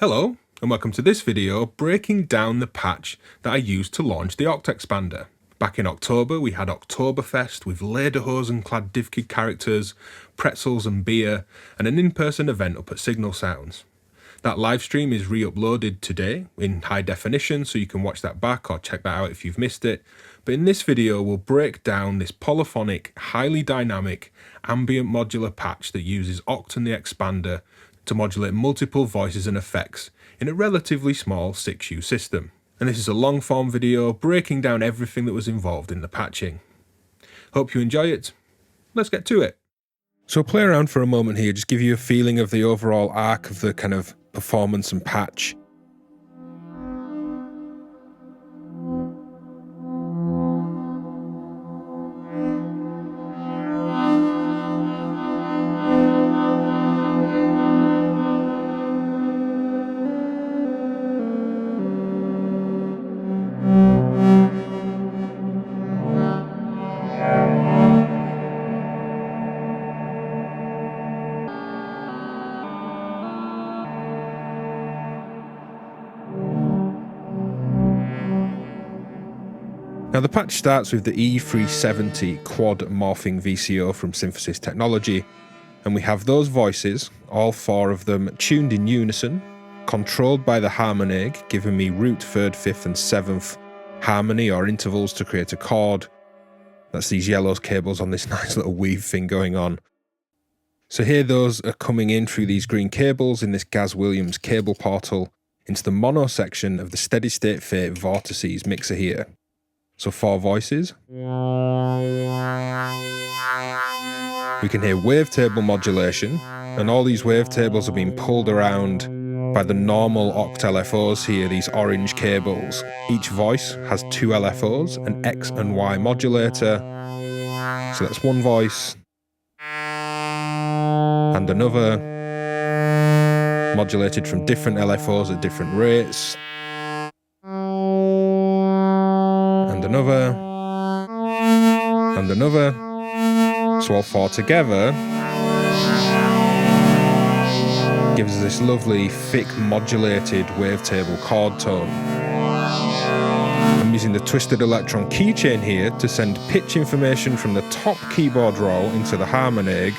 Hello, and welcome to this video breaking down the patch that I used to launch the OCHD EXPANDER. Back in October we had OCHD-OBER-FEST with lederhosen-clad DivKid characters, pretzels and beer, and an in-person event up at Signal Sounds. That live stream is re-uploaded today in high definition, so you can watch that back or check that out if you've missed it. But in this video we'll break down this polyphonic, highly dynamic, ambient modular patch that uses OCHD and the EXPANDER to modulate multiple voices and effects in a relatively small 6U system. And this is a long form video breaking down everything that was involved in the patching. Hope you enjoy it. Let's get to it. So play around for a moment here, just give you a feeling of the overall arc of the kind of performance and patch. Now the patch starts with the E370 quad morphing VCO from Synthesis Technology, and we have those voices, all four of them tuned in unison, controlled by the Harmonaig, giving me root, third, fifth and seventh harmony or intervals to create a chord. That's these yellow cables on this nice little weave thing going on. So here those are coming in through these green cables in this Gaz Williams cable portal into the mono section of the steady state fate vortices mixer here. So four voices. We can hear wavetable modulation, and all these wavetables are being pulled around by the normal OCHD LFOs here, these orange cables. Each voice has two LFOs, an X and Y modulator. So that's one voice and another, modulated from different LFOs at different rates. And another, and another. So all four together gives us this lovely, thick, modulated wavetable chord tone. I'm using the twisted electron keychain here to send pitch information from the top keyboard row into the Harmonaig.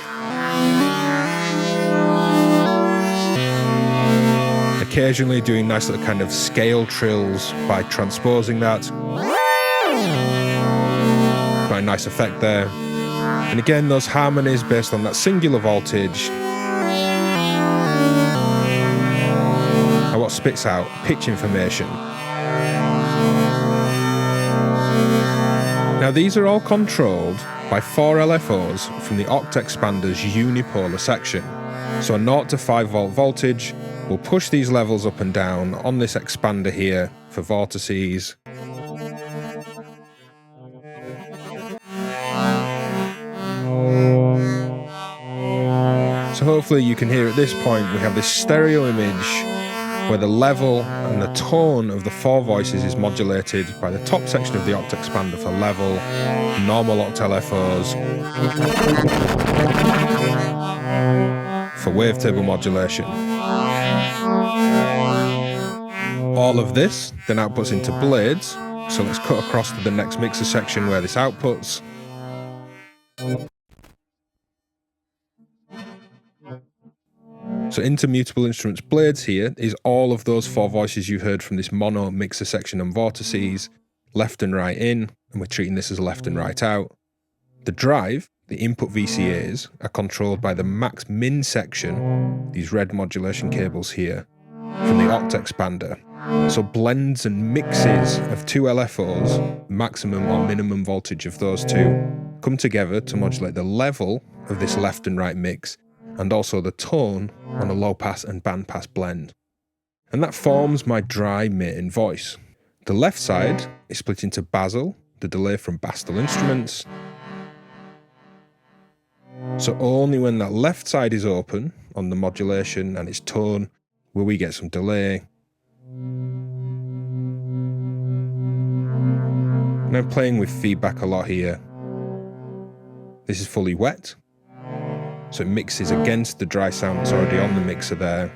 Occasionally doing nice little kind of scale trills by transposing that. Quite a nice effect there. And again, those harmonies based on that singular voltage are what spits out pitch information. Now these are all controlled by four LFOs from the OCHD EXPANDER's unipolar section. So a 0 to 5 volt voltage will push these levels up and down on this expander here for vortices. So hopefully you can hear at this point we have this stereo image where the level and the tone of the four voices is modulated by the top section of the OCHD EXPANDER for level, normal OCHD LFOs for wavetable modulation. All of this then outputs into blades, so let's cut across to the next mixer section where this outputs. So into Mutable Instruments blades here is all of those four voices you heard from this mono mixer section and vortices, left and right in, and we're treating this as left and right out. The drive, the input VCAs, are controlled by the max min section, these red modulation cables here, from the OCHD EXPANDER. So blends and mixes of two LFOs, maximum or minimum voltage of those two, come together to modulate the level of this left and right mix, and also the tone on a low pass and band pass blend. And that forms my dry main voice. The left side is split into Basil, the delay from Basil Instruments. So only when that left side is open on the modulation and its tone will we get some delay. And I'm playing with feedback a lot here. This is fully wet, so it mixes against the dry sound that's already on the mixer there.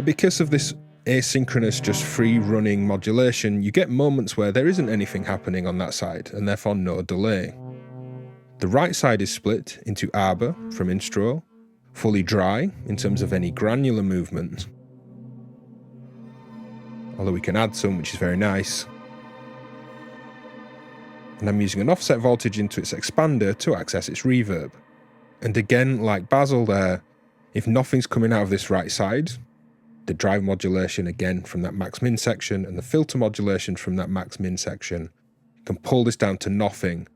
But because of this asynchronous, just free-running modulation, you get moments where there isn't anything happening on that side, and therefore no delay. The right side is split into Arbhar from Instruo, fully dry in terms of any granular movement, although we can add some, which is very nice. And I'm using an offset voltage into its expander to access its reverb. And again, like Basil there, if nothing's coming out of this right side, the drive modulation again from that max-min section and the filter modulation from that max-min section, you can pull this down to nothing.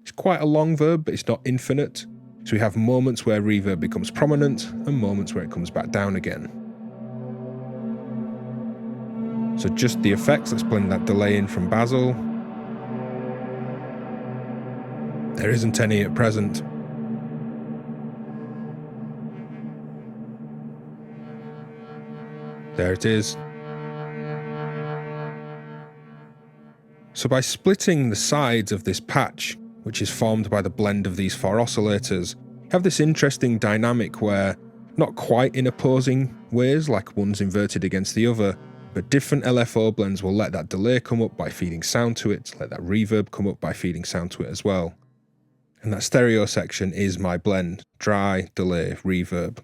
It's quite a long verb, but it's not infinite. So we have moments where reverb becomes prominent and moments where it comes back down again. So just the effects, let's blend that delay in from Basil. There isn't any at present. There it is. So by splitting the sides of this patch, which is formed by the blend of these four oscillators, you have this interesting dynamic where, not quite in opposing ways like one's inverted against the other, but different LFO blends will let that delay come up by feeding sound to it, let that reverb come up by feeding sound to it as well. And that stereo section is my blend, dry, delay, reverb.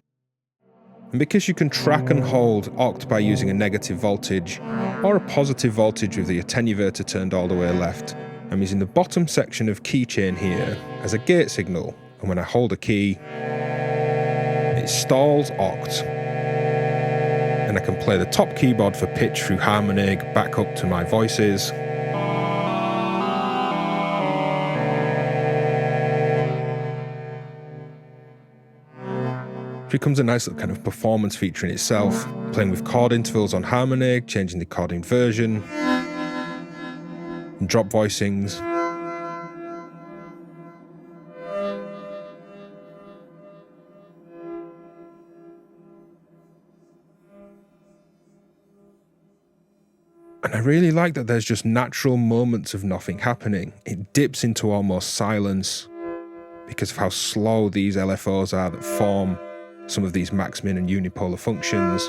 And because you can track and hold oct by using a negative voltage or a positive voltage with the attenuator turned all the way left, I'm using the bottom section of Keychain here as a gate signal, and when I hold a key, it stalls oct. And I can play the top keyboard for pitch through Harmonaig back up to my voices. It becomes a nice little kind of performance feature in itself, playing with chord intervals on Harmonaig, changing the chord inversion, and drop voicings. And I really like that there's just natural moments of nothing happening. It dips into almost silence because of how slow these LFOs are that form some of these max-min and unipolar functions.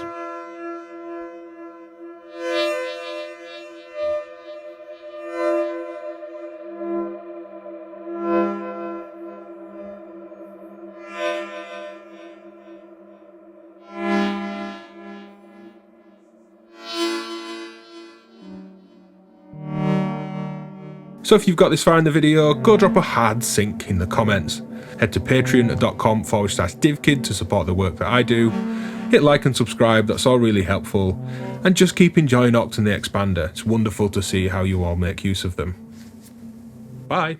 So if you've got this far in the video, go drop a hard sync in the comments. Head to patreon.com/DivKid to support the work that I do. Hit like and subscribe, that's all really helpful. And just keep enjoying Oct and the Expander. It's wonderful to see how you all make use of them. Bye.